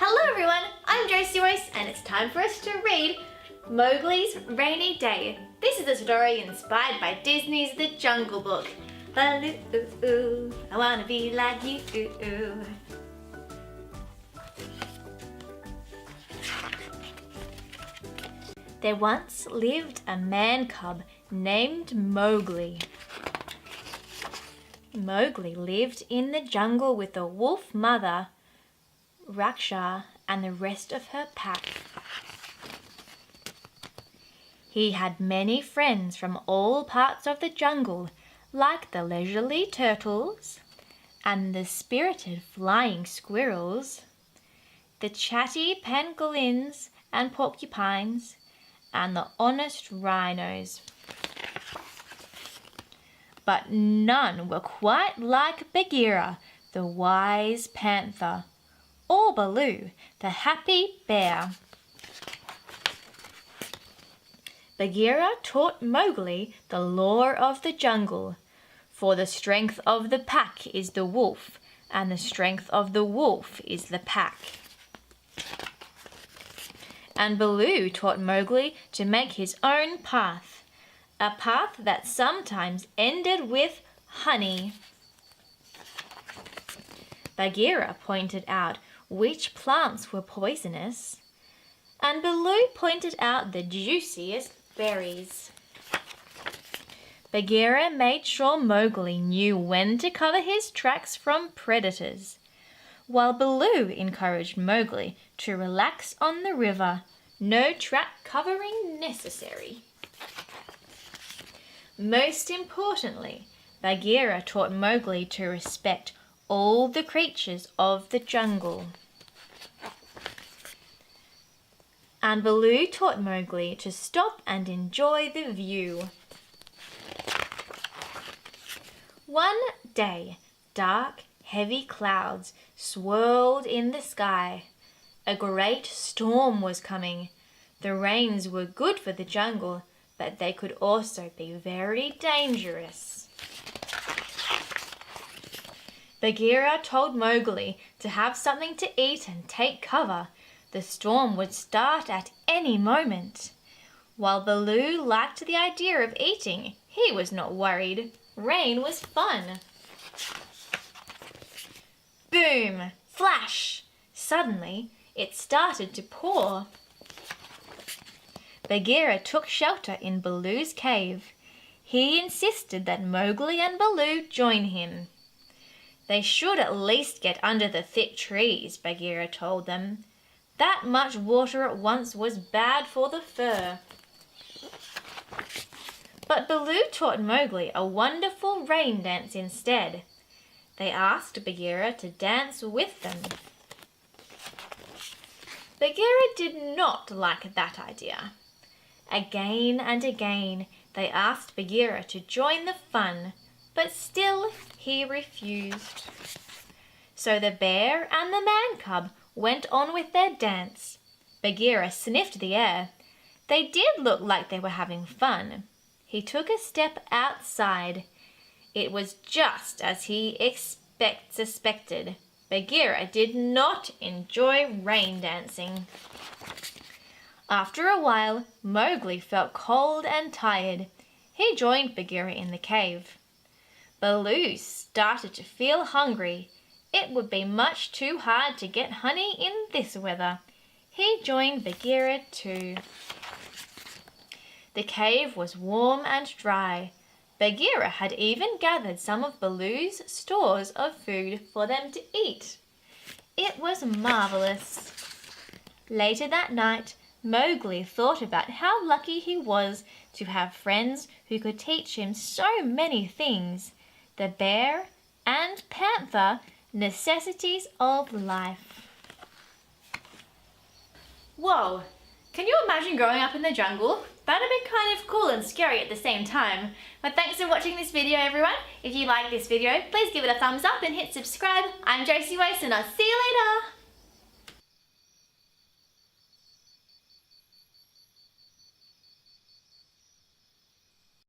Hello everyone, I'm Josiewose and it's time for us to read Mowgli's Rainy Day. This is a story inspired by Disney's The Jungle Book. Baloo, I wanna be like you. There once lived a man cub named Mowgli. Mowgli lived in the jungle with a wolf mother, Raksha, and the rest of her pack. He had many friends from all parts of the jungle, like the leisurely turtles and the spirited flying squirrels, the chatty pangolins and porcupines, and the honest rhinos. But none were quite like Bagheera, the wise panther, or Baloo, the happy bear. Bagheera taught Mowgli the law of the jungle, for the strength of the pack is the wolf, and the strength of the wolf is the pack. And Baloo taught Mowgli to make his own path, a path that sometimes ended with honey. Bagheera pointed out which plants were poisonous, and Baloo pointed out the juiciest berries. Bagheera made sure Mowgli knew when to cover his tracks from predators, while Baloo encouraged Mowgli to relax on the river, no track covering necessary. Most importantly, Bagheera taught Mowgli to respect all the creatures of the jungle. And Baloo taught Mowgli to stop and enjoy the view. One day, dark, heavy clouds swirled in the sky. A great storm was coming. The rains were good for the jungle, but they could also be very dangerous. Bagheera told Mowgli to have something to eat and take cover. The storm would start at any moment. While Baloo liked the idea of eating, he was not worried. Rain was fun. Boom! Flash! Suddenly, it started to pour. Bagheera took shelter in Baloo's cave. He insisted that Mowgli and Baloo join him. They should at least get under the thick trees, Bagheera told them. That much water at once was bad for the fur. But Baloo taught Mowgli a wonderful rain dance instead. They asked Bagheera to dance with them. Bagheera did not like that idea. Again and again they asked Bagheera to join the fun, but still he refused. So the bear and the man cub went on with their dance. Bagheera sniffed the air. They did look like they were having fun. He took a step outside. It was just as he suspected. Bagheera did not enjoy rain dancing. After a while, Mowgli felt cold and tired. He joined Bagheera in the cave. Baloo started to feel hungry. It would be much too hard to get honey in this weather. He joined Bagheera too. The cave was warm and dry. Bagheera had even gathered some of Baloo's stores of food for them to eat. It was marvelous. Later that night, Mowgli thought about how lucky he was to have friends who could teach him so many things. The bear and panther, necessities of life. Whoa! Can you imagine growing up in the jungle? That'd be kind of cool and scary at the same time. But thanks for watching this video, everyone. If you like this video, please give it a thumbs up and hit subscribe. I'm Josiewose and I'll see you later.